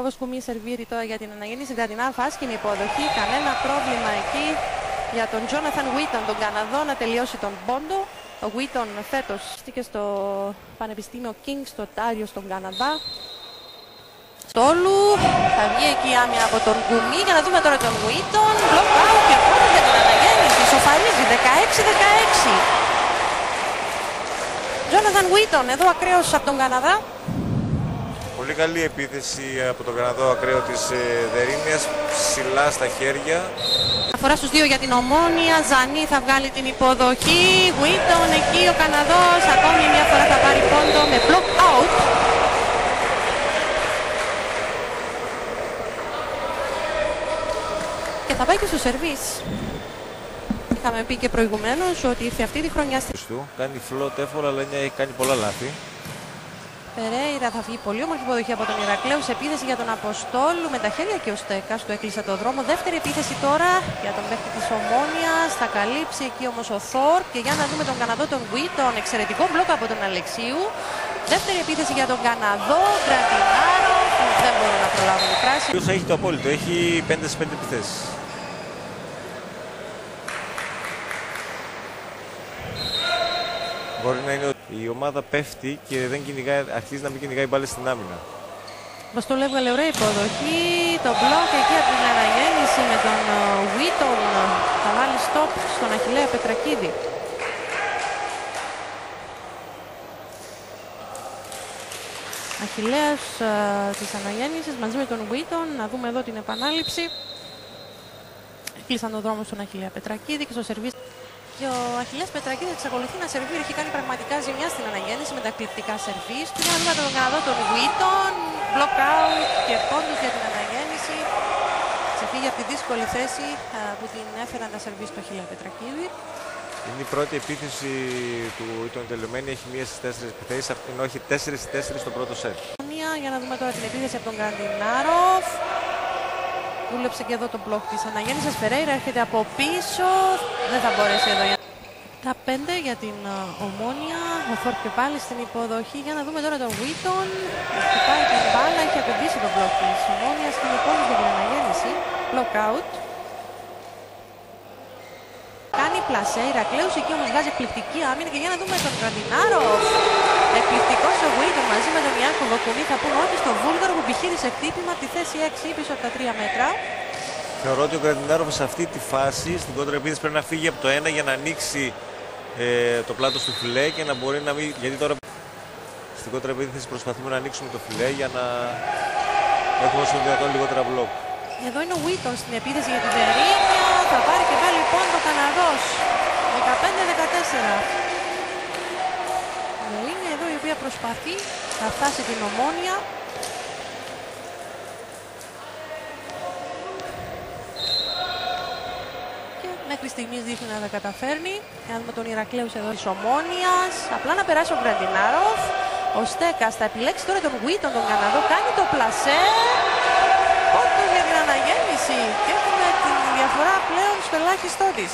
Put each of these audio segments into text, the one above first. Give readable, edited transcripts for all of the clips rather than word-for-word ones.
Παπασκουμί σερβίρει τώρα για την αναγέννηση. Βραδινά φάσκινη υποδοχή. Κανένα πρόβλημα εκεί για τον Τζόναθαν Γουίτον, τον Καναδό, να τελειώσει τον πόντο. Ο Γουίτον φέτος στήκε στο Πανεπιστήμιο King's στο Τάριο στον Καναδά. Στόλου, θα βγει εκεί η άμυνα από τον Γκουμί για να δούμε τώρα τον Γουίτον. Block out και πόντο για την αναγέννηση. Σοφαρίζει 16-16. Τζόναθαν Γουίτον, εδώ ακραίος από τον Καναδά. Πολύ καλή επίθεση από τον Καναδό ακραίο της Δερίνιας, ψηλά στα χέρια. Αφορά στους δύο για την Ομόνια, Ζανή θα βγάλει την υποδοχή, Γουίτον εκεί ο Καναδός, ακόμη μια φορά θα πάρει πόντο με block out. Και θα πάει και στο σερβίς. Είχαμε πει και προηγουμένως ότι ήρθε αυτή τη χρονιά του. Κάνει φλότ εύκολα, αλλά έχει κάνει πολλά λάθη. Περέιρα θα βγει πολύ όμορφη υποδοχή από τον Ηρακλέου σε επίθεση για τον Αποστόλου. Με τα χέρια και ο Στέκας του έκλεισε το δρόμο. Δεύτερη επίθεση τώρα για τον παίκτη της Ομόνιας. Θα καλύψει εκεί όμως ο Θόρπ. Και για να δούμε τον Καναδό, τον Γουίτον. Εξαιρετικό μπλοκ από τον Αλεξίου. Δεύτερη επίθεση για τον Καναδό. Γκραντινάρο. Δεν μπορούν να προλάβουν οι πράσινοι. Ποιος έχει το απόλυτο, έχει 5-5 επιθέσεις. Μπορεί να είναι ότι η ομάδα πέφτει και δεν κυνηγάει, αρχίζει να μην κυνηγάει μπάλες στην άμυνα. Αποστόλου έβγαλε ωραία υποδοχή. Το μπλοκ εκεί από την αναγέννηση με τον Γουίτον. Θα βάλει stop στον Αχιλλέα Πετρακίδη. Αχιλλέας της αναγέννησης μαζί με τον Γουίτον. Να δούμε εδώ την επανάληψη. Κλείσαν τον δρόμο στον Αχιλλέα Πετρακίδη και στο σερβίς. Και ο Αχιλλέας Πετρακίδης εξακολουθεί να σερβίρει. Έχει κάνει πραγματικά ζημιά στην αναγέννηση με τα κλειπτικά σερβίς του. Για να δούμε τον Καναδό, τον Γουίτον. Block out και πόντους για την αναγέννηση. Ξεφύγει από τη δύσκολη θέση που την έφεραν τα σερβίς του Αχιλλέα Πετρακίδη. Είναι η πρώτη επίθεση του Ιτον τελειωμένη. Έχει μία στις 4 επιθέσεις, ενώ έχει 4-4 στο πρώτο σετ. Για να δούμε τώρα την επίθεση από τον Γκραντινάροφ. Δούλεψε και εδώ το μπλοκ της αναγέννησης. Περέιρα έρχεται από πίσω. Δεν θα μπορέσει εδώ. Τα 5 για την Ομόνια. Ο Φόρτ και πάλι στην υποδοχή. Για να δούμε τώρα τον Γουίτον. Χτυπάει την μπάλα. Έχει ακουμπήσει το μπλοκ της Ομόνιας. Και είναι πόντος για την αναγέννηση. Block out. Κάνει πλασέ. Ηρακλέους εκεί όμως βγάζει εκπληκτική άμυνα. Και για να δούμε τον Γκραντινάροφ. Εκπληκτικός ο Γουίτον μαζί με τον Ιάκωβο Κουνί. Θα πούμε ότι στο Βούλγαρο που επιχείρησε χτύπημα από τη θέση 6 πίσω από τα 3 μέτρα. Θεωρώ ότι ο Γκραντινάροφ σε αυτή τη φάση στην κόντρα επίθεση πρέπει να φύγει από το 1 για να ανοίξει το πλάτος του φιλέ και να μπορεί να μην. Γιατί τώρα στην κόντρα επίθεση προσπαθούμε να ανοίξουμε το φιλέ για να έχουμε όσο δυνατόν λιγότερα μπλοκ. Εδώ είναι ο Γουίτον στην επίθεση για την Δερίνια. Θα πάρει και πάλι πόντο ο Καναδός. 15-14. Η Δερίνια εδώ η οποία προσπαθεί να φτάσει την Ομόνια. Και μέχρι στιγμής δείχνει να τα καταφέρνει. Για να δούμε τον Ηρακλέους εδώ της Ομόνιας. Απλά να περάσει ο Γκραντινάροφ. Ο Στέκας θα επιλέξει τώρα τον Γουίτον, τον Καναδό. Κάνει το πλασέ. Πόντος για την αναγέννηση. Και έχουμε την διαφορά πλέον στο ελάχιστό της.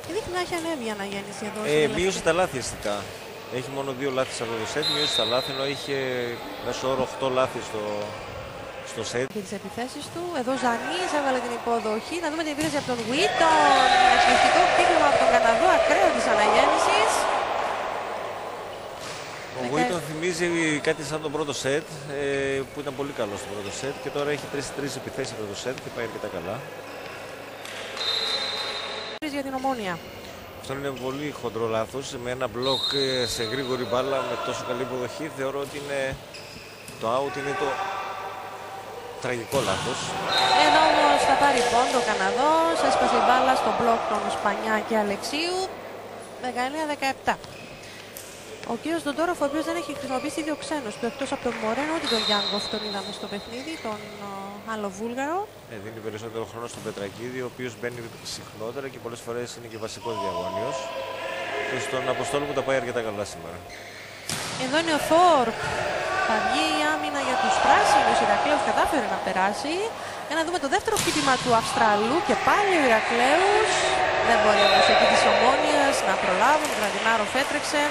Και δείχνει να έχει ανέβει η αναγέννηση εδώ. Μείωσε τα λάθη αισθητικά. Έχει μόνο 2 λάθη σε αυτό το σετ. Μείωσε τα λάθη ενώ είχε μέσω όρο 8 λάθη στο σετ. Και τις επιθέσεις του. Εδώ Ζανής έβαλε την υποδοχή. Να δούμε την επίθεση από τον Γουίτον. Εκπληκτικό χτύπημα από τον Καναδό ακραίο της αναγέννησης. Ο Γουίτον θυμίζει κάτι σαν τον πρώτο σετ που ήταν πολύ καλό στο πρώτο σετ και τώρα έχει 3 επιθέσεις στο πρώτο σετ και πάει αρκετά καλά. Για την Ομόνια. Αυτό είναι πολύ χοντρό λάθος. Με ένα μπλοκ σε γρήγορη μπάλα με τόσο καλή υποδοχή θεωρώ ότι είναι το out, είναι το τραγικό λάθος. Εδώ όμως θα πάρει πόντο ο Καναδός. Έσπασε η μπάλα στο μπλοκ των Σπανιά και Αλεξίου. 19-17. Ο κύριος Ντοντόροφ, ο οποίος δεν έχει χρησιμοποιήσει δύο ξένους του εκτός από τον Μορένο, ότι τον Γιάνγκοφ τον είδαμε στο παιχνίδι, τον άλλο Βούλγαρο. Δίνει περισσότερο χρόνο στον Πετρακίδη, ο οποίος μπαίνει συχνότερα και πολλές φορές είναι και βασικός διαγωνίος. Και στον Αποστόλου που τα πάει αρκετά καλά σήμερα. Εδώ είναι ο Θόρπ. Θα βγει η άμυνα για τους πράσινους. Ο Ηρακλέους κατάφερε να περάσει. Για να δούμε το δεύτερο χτύπημα του Αυστραλού και πάλι ο Ηρακλέους. Δεν μπορεί όμως εκεί της Ομόνιας να προλάβουν. Γκραντινάροφ έτρεξε.